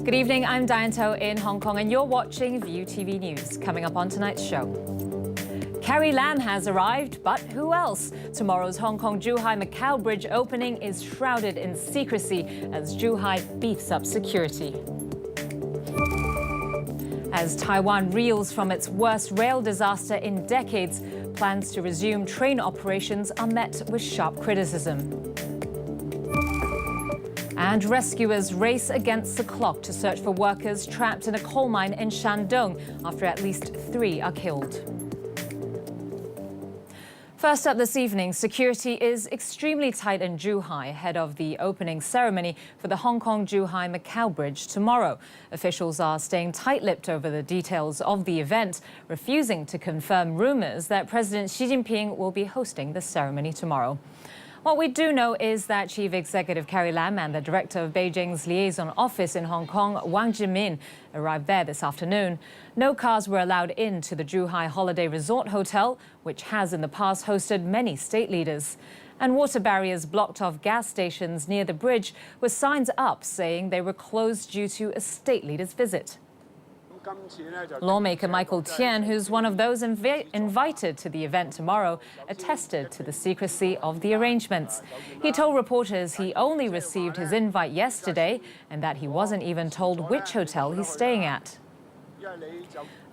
Good evening, I'm Diane in Hong Kong and you're watching View TV News. Coming up on tonight's show. Carrie Lam has arrived, but who else? Tomorrow's Hong Kong-Zhuhai-Macau Bridge opening is shrouded in secrecy as Zhuhai beefs up security. As Taiwan reels from its worst rail disaster in decades, plans to resume train operations are met with sharp criticism. And rescuers race against the clock to search for workers trapped in a coal mine in Shandong after at least 3 are killed. First up this evening, security is extremely tight in Zhuhai ahead of the opening ceremony for the Hong Kong-Zhuhai-Macau Bridge tomorrow. Officials are staying tight-lipped over the details of the event, refusing to confirm rumors that President Xi Jinping will be hosting the ceremony tomorrow. What we do know is that Chief Executive Carrie Lam and the Director of Beijing's liaison office in Hong Kong, Wang Jimin, arrived there this afternoon. No cars were allowed into the Zhuhai Holiday Resort Hotel, which has in the past hosted many state leaders. And water barriers blocked off gas stations near the bridge with signs up saying they were closed due to a state leader's visit. Lawmaker Michael Diane, who's one of those invited to the event tomorrow, attested to the secrecy of the arrangements. He told reporters he only received his invite yesterday and that he wasn't even told which hotel he's staying at.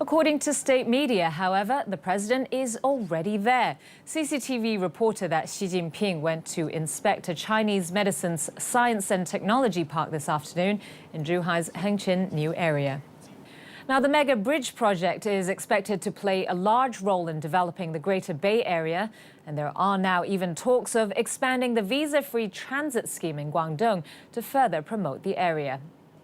According to state media, however, the president is already there. CCTV reported that Xi Jinping went to inspect a Chinese medicines science and technology park this afternoon in Zhuhai's Hengqin new area. Now, the mega bridge project is expected to play a large role in developing the Greater Bay Area, and there are now even talks of expanding the visa-free transit scheme in Guangdong to further promote the area.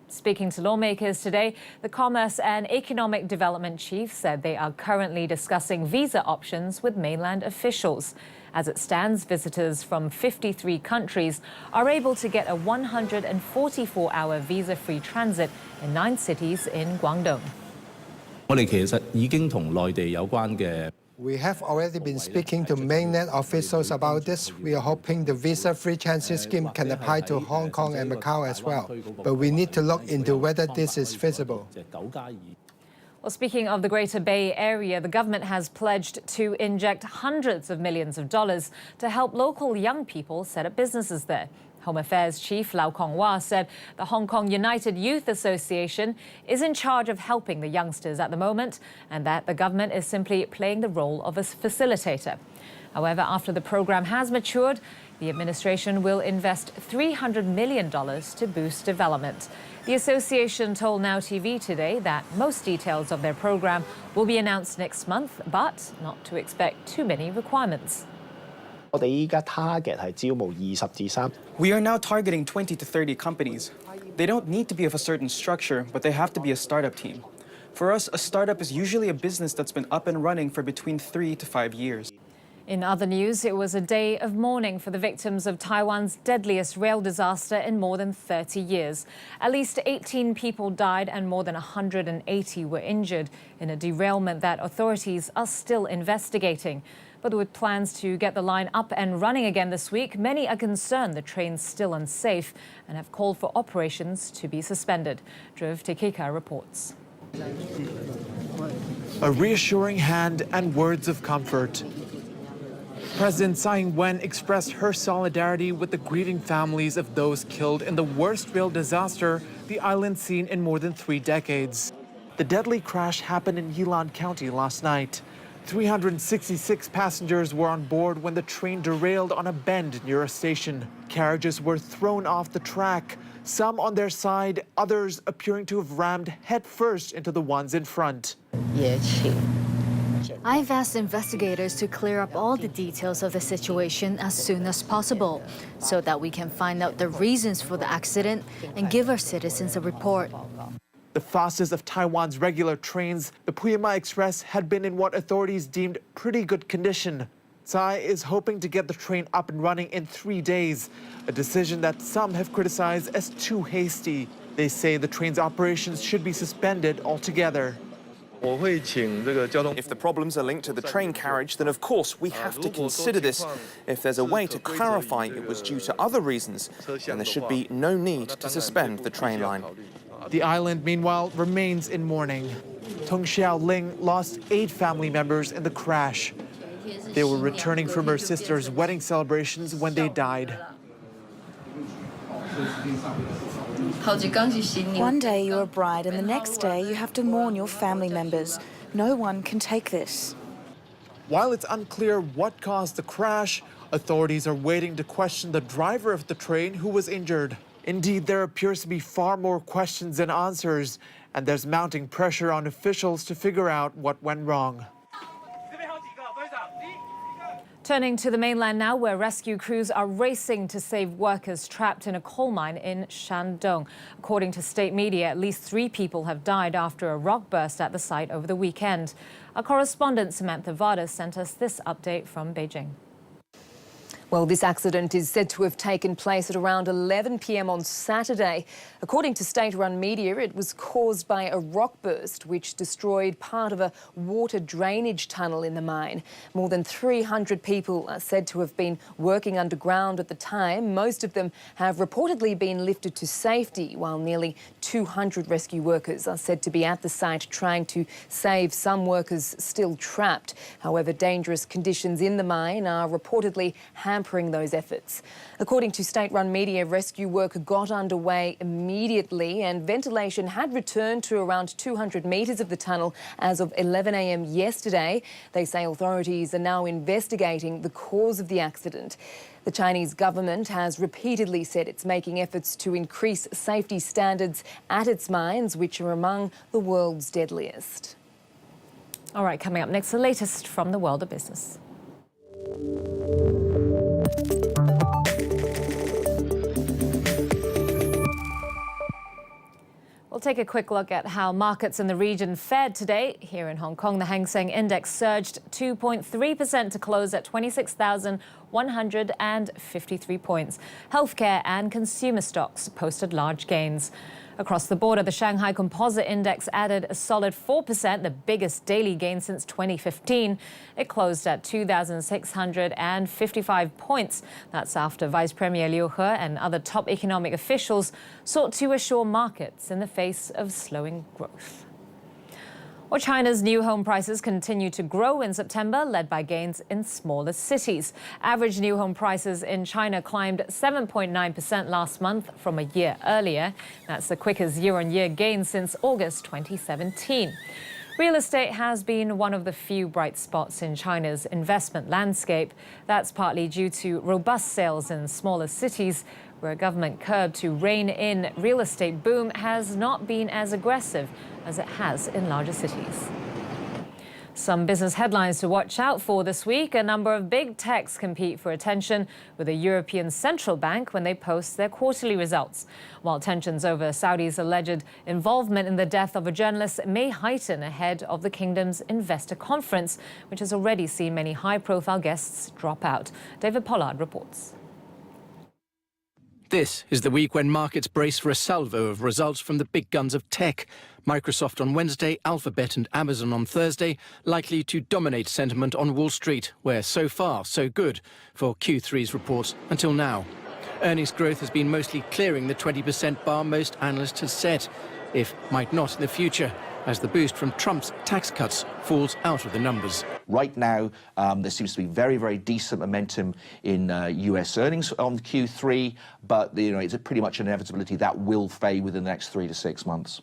Speaking to lawmakers today, the Commerce and Economic Development Chief said they are currently discussing visa options with mainland officials. As it stands, visitors from 53 countries are able to get a 144-hour visa-free transit in 9 cities in Guangdong. We have already been speaking to mainland officials about this. We are hoping the visa-free transit scheme can apply to Hong Kong and Macau as well. But we need to look into whether this is feasible. Well, speaking of the Greater Bay Area, the government has pledged to inject hundreds of millions of dollars to help local young people set up businesses there. Home Affairs Chief Lau Kong-wah said the Hong Kong United Youth Association is in charge of helping the youngsters at the moment and that the government is simply playing the role of a facilitator. However, after the program has matured, the administration will invest $300 million to boost development. The association told Now TV today that most details of their program will be announced next month, but not to expect too many requirements. We are now targeting 20 to 30 companies. They don't need to be of a certain structure, but they have to be a startup team. For us, a startup is usually a business that's been up and running for between 3 to 5 years. In other news, it was a day of mourning for the victims of Taiwan's deadliest rail disaster in more than 30 years. At least 18 people died and more than 180 were injured in a derailment that authorities are still investigating. But with plans to get the line up and running again this week, many are concerned the train's still unsafe and have called for operations to be suspended. Drove Tekika reports. A reassuring hand and words of comfort. President Tsai Ing-wen expressed her solidarity with the grieving families of those killed in the worst rail disaster the island's seen in more than 3 decades. The deadly crash happened in Yilan County last night. 366 passengers were on board when the train derailed on a bend near a station. Carriages were thrown off the track, some on their side, others appearing to have rammed headfirst into the ones in front. I've asked investigators to clear up all the details of the situation as soon as possible so that we can find out the reasons for the accident and give our citizens a report. The fastest of Taiwan's regular trains, the Puyuma Express, had been in what authorities deemed pretty good condition. Tsai is hoping to get the train up and running in 3 days, a decision that some have criticized as too hasty. They say the train's operations should be suspended altogether. If the problems are linked to the train carriage, then of course we have to consider this. If there's a way to clarify it was due to other reasons, then there should be no need to suspend the train line. The island, meanwhile, remains in mourning. Tung Xiaoling lost 8 family members in the crash. They were returning from her sister's wedding celebrations when they died. One day you're a bride and the next day you have to mourn your family members. No one can take this. While it's unclear what caused the crash, authorities are waiting to question the driver of the train who was injured. Indeed, there appears to be far more questions than answers, and there's mounting pressure on officials to figure out what went wrong. Turning to the mainland now, where rescue crews are racing to save workers trapped in a coal mine in Shandong. According to state media, at least 3 people have died after a rock burst at the site over the weekend. Our correspondent Samantha Vardas sent us this update from Beijing. Well, this accident is said to have taken place at around 11 p.m. on Saturday. According to state-run media, it was caused by a rock burst which destroyed part of a water drainage tunnel in the mine. More than 300 people are said to have been working underground at the time. Most of them have reportedly been lifted to safety, while nearly 200 rescue workers are said to be at the site trying to save some workers still trapped. However, dangerous conditions in the mine are reportedly hampering those efforts. According to state-run media, rescue work got underway immediately and ventilation had returned to around 200 metres of the tunnel as of 11 a.m. yesterday. They say authorities are now investigating the cause of the accident. The Chinese government has repeatedly said it's making efforts to increase safety standards at its mines, which are among the world's deadliest. All right, coming up next, the latest from the world of business. We'll take a quick look at how markets in the region fared today. Here in Hong Kong, the Hang Seng Index surged 2.3% to close at 26,153 points. Healthcare and consumer stocks posted large gains. Across the border, the Shanghai Composite Index added a solid 4%, the biggest daily gain since 2015. It closed at 2,655 points. That's after Vice Premier Liu He and other top economic officials sought to assure markets in the face of slowing growth. Well, China's new home prices continue to grow in September, led by gains in smaller cities. Average new home prices in China climbed 7.9% last month from a year earlier. That's the quickest year-on-year gain since August 2017. Real estate has been one of the few bright spots in China's investment landscape. That's partly due to robust sales in smaller cities, where a government curb to rein in real estate boom has not been as aggressive as it has in larger cities. Some business headlines to watch out for this week. A number of big techs compete for attention with the European Central Bank when they post their quarterly results. While tensions over Saudi's alleged involvement in the death of a journalist may heighten ahead of the kingdom's investor conference, which has already seen many high-profile guests drop out. David Pollard reports. This is the week when markets brace for a salvo of results from the big guns of tech. Microsoft on Wednesday, Alphabet and Amazon on Thursday, likely to dominate sentiment on Wall Street, where so far, so good for Q3's reports until now. Earnings growth has been mostly clearing the 20% bar most analysts had set, if might not in the future, as the boost from Trump's tax cuts falls out of the numbers. Right now, there seems to be very, very decent momentum in US earnings on Q3, but it's pretty much an inevitability that will fade within the next 3 to 6 months.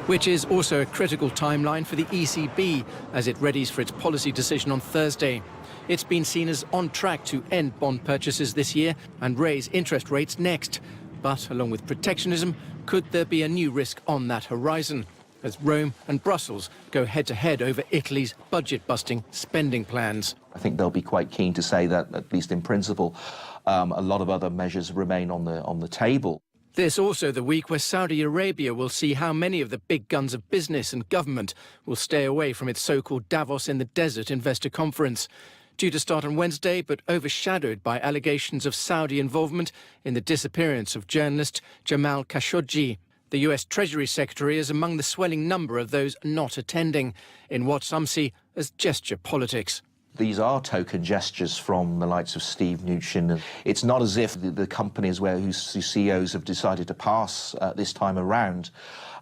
Which is also a critical timeline for the ECB as it readies for its policy decision on Thursday. It's been seen as on track to end bond purchases this year and raise interest rates next. But along with protectionism, could there be a new risk on that horizon, as Rome and Brussels go head-to-head over Italy's budget-busting spending plans? I think they'll be quite keen to say that, at least in principle, a lot of other measures remain on the table. This also the week where Saudi Arabia will see how many of the big guns of business and government will stay away from its so-called Davos in the Desert investor conference. Due to start on Wednesday, but overshadowed by allegations of Saudi involvement in the disappearance of journalist Jamal Khashoggi. The US Treasury Secretary is among the swelling number of those not attending, in what some see as gesture politics. These are token gestures from the likes of Steve Mnuchin. It's not as if the companies whose CEOs have decided to pass this time around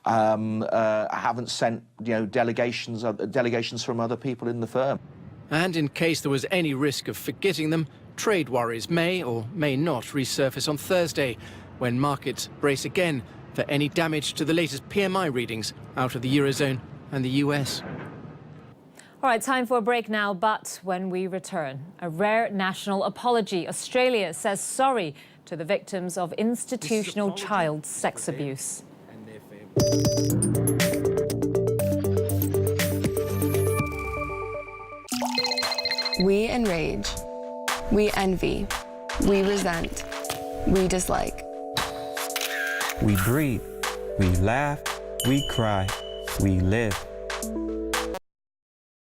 haven't sent delegations from other people in the firm. And in case there was any risk of forgetting them, trade worries may or may not resurface on Thursday, when markets brace again for any damage to the latest PMI readings out of the Eurozone and the US. All right, time for a break now, but when we return, a rare national apology. Australia says sorry to the victims of institutional child sex abuse. We enrage, we envy, we resent, we dislike. We breathe, we laugh, we cry, we live.